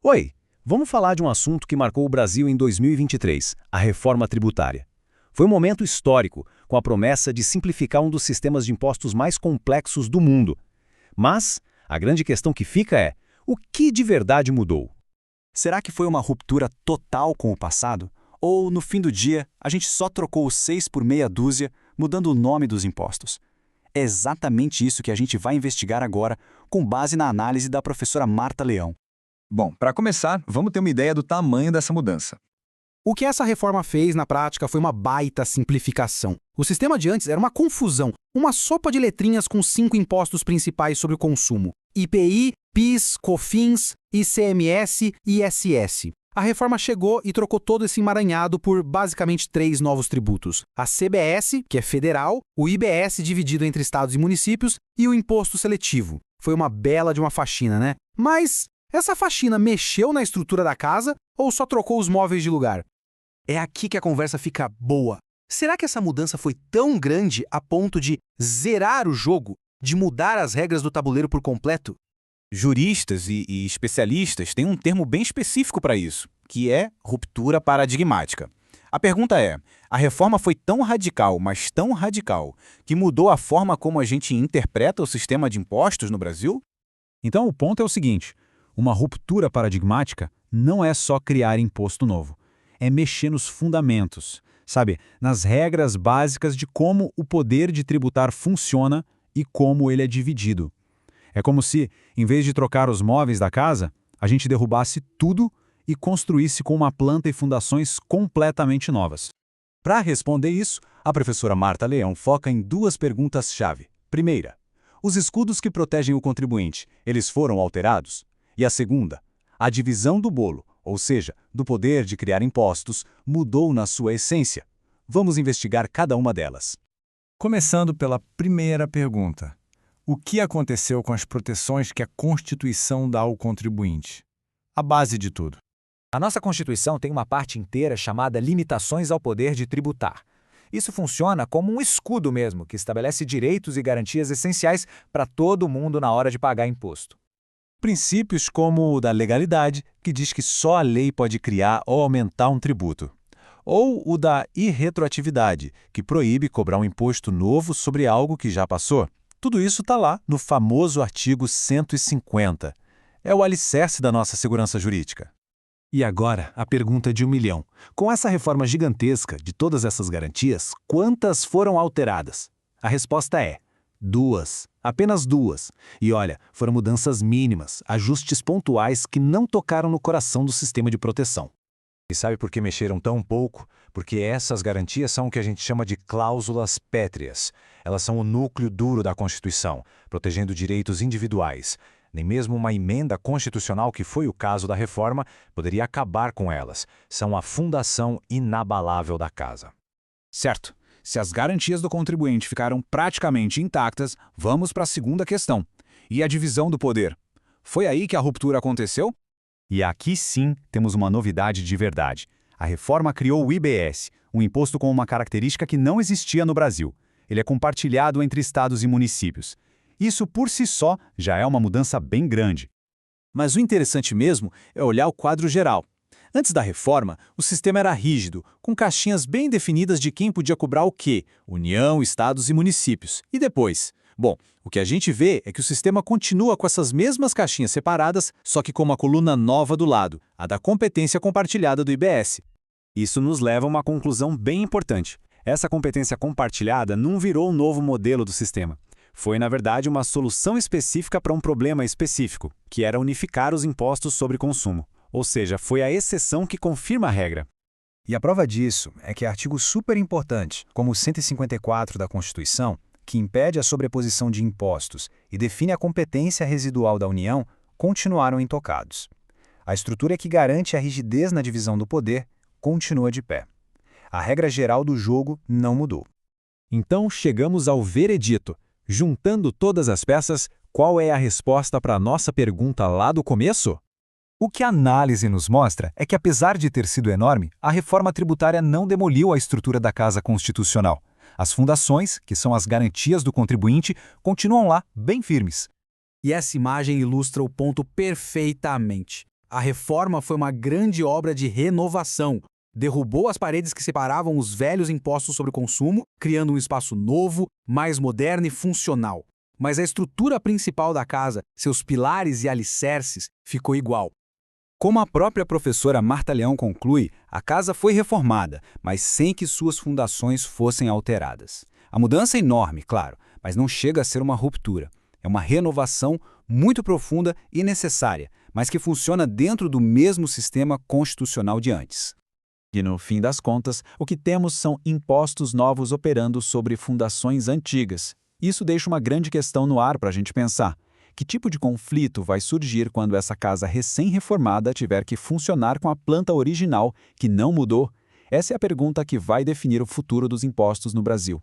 Oi, vamos falar de um assunto que marcou o Brasil em 2023, a reforma tributária. Foi um momento histórico, com a promessa de simplificar um dos sistemas de impostos mais complexos do mundo. Mas a grande questão que fica é: o que de verdade mudou? Será que foi uma ruptura total com o passado? Ou, no fim do dia, a gente só trocou o 6 por meia dúzia, mudando o nome dos impostos? É exatamente isso que a gente vai investigar agora, com base na análise da professora Marta Leão. Bom, para começar, vamos ter uma ideia do tamanho dessa mudança. O que essa reforma fez, na prática, foi uma baita simplificação. O sistema de antes era uma confusão, uma sopa de letrinhas com 5 impostos principais sobre o consumo: IPI, PIS, COFINS, ICMS e ISS. A reforma chegou e trocou todo esse emaranhado por basicamente 3 novos tributos: a CBS, que é federal, o IBS dividido entre estados e municípios e o imposto seletivo. Foi uma bela de uma faxina, né? Mas essa faxina mexeu na estrutura da casa ou só trocou os móveis de lugar? É aqui que a conversa fica boa. Será que essa mudança foi tão grande a ponto de zerar o jogo, de mudar as regras do tabuleiro por completo? Juristas e especialistas têm um termo bem específico para isso, que é ruptura paradigmática. A pergunta é: a reforma foi tão radical, mas tão radical, que mudou a forma como a gente interpreta o sistema de impostos no Brasil? Então o ponto é o seguinte: uma ruptura paradigmática não é só criar imposto novo. É mexer nos fundamentos, sabe? Nas regras básicas de como o poder de tributar funciona e como ele é dividido. É como se, em vez de trocar os móveis da casa, a gente derrubasse tudo e construísse com uma planta e fundações completamente novas. Para responder isso, a professora Marta Leão foca em 2 perguntas-chave. Primeira, os escudos que protegem o contribuinte, eles foram alterados? E a segunda, a divisão do bolo, ou seja, do poder de criar impostos, mudou na sua essência. Vamos investigar cada uma delas. Começando pela primeira pergunta. O que aconteceu com as proteções que a Constituição dá ao contribuinte? A base de tudo. A nossa Constituição tem uma parte inteira chamada Limitações ao Poder de Tributar. Isso funciona como um escudo mesmo, que estabelece direitos e garantias essenciais para todo mundo na hora de pagar imposto. Princípios como o da legalidade, que diz que só a lei pode criar ou aumentar um tributo. Ou o da irretroatividade, que proíbe cobrar um imposto novo sobre algo que já passou. Tudo isso está lá no famoso artigo 150. É o alicerce da nossa segurança jurídica. E agora, a pergunta de 1 milhão. Com essa reforma gigantesca de todas essas garantias, quantas foram alteradas? A resposta é 2. Apenas 2. E olha, foram mudanças mínimas, ajustes pontuais que não tocaram no coração do sistema de proteção. E sabe por que mexeram tão pouco? Porque essas garantias são o que a gente chama de cláusulas pétreas. Elas são o núcleo duro da Constituição, protegendo direitos individuais. Nem mesmo uma emenda constitucional, que foi o caso da reforma, poderia acabar com elas. São a fundação inabalável da casa. Certo. Se as garantias do contribuinte ficaram praticamente intactas, vamos para a segunda questão. E a divisão do poder? Foi aí que a ruptura aconteceu? E aqui sim temos uma novidade de verdade. A reforma criou o IBS, um imposto com uma característica que não existia no Brasil. Ele é compartilhado entre estados e municípios. Isso por si só já é uma mudança bem grande. Mas o interessante mesmo é olhar o quadro geral. Antes da reforma, o sistema era rígido, com caixinhas bem definidas de quem podia cobrar o quê: União, estados e municípios. E depois? Bom, o que a gente vê é que o sistema continua com essas mesmas caixinhas separadas, só que com uma coluna nova do lado, a da competência compartilhada do IBS. Isso nos leva a uma conclusão bem importante. Essa competência compartilhada não virou um novo modelo do sistema. Foi, na verdade, uma solução específica para um problema específico, que era unificar os impostos sobre consumo. Ou seja, foi a exceção que confirma a regra. E a prova disso é que artigos super importantes, como o 154 da Constituição, que impede a sobreposição de impostos e define a competência residual da União, continuaram intocados. A estrutura que garante a rigidez na divisão do poder continua de pé. A regra geral do jogo não mudou. Então chegamos ao veredito. Juntando todas as peças, qual é a resposta para a nossa pergunta lá do começo? O que a análise nos mostra é que, apesar de ter sido enorme, a reforma tributária não demoliu a estrutura da Casa Constitucional. As fundações, que são as garantias do contribuinte, continuam lá, bem firmes. E essa imagem ilustra o ponto perfeitamente. A reforma foi uma grande obra de renovação. Derrubou as paredes que separavam os velhos impostos sobre o consumo, criando um espaço novo, mais moderno e funcional. Mas a estrutura principal da casa, seus pilares e alicerces, ficou igual. Como a própria professora Marta Leão conclui, a casa foi reformada, mas sem que suas fundações fossem alteradas. A mudança é enorme, claro, mas não chega a ser uma ruptura. É uma renovação muito profunda e necessária, mas que funciona dentro do mesmo sistema constitucional de antes. E no fim das contas, o que temos são impostos novos operando sobre fundações antigas. Isso deixa uma grande questão no ar para a gente pensar. Que tipo de conflito vai surgir quando essa casa recém-reformada tiver que funcionar com a planta original, que não mudou? Essa é a pergunta que vai definir o futuro dos impostos no Brasil.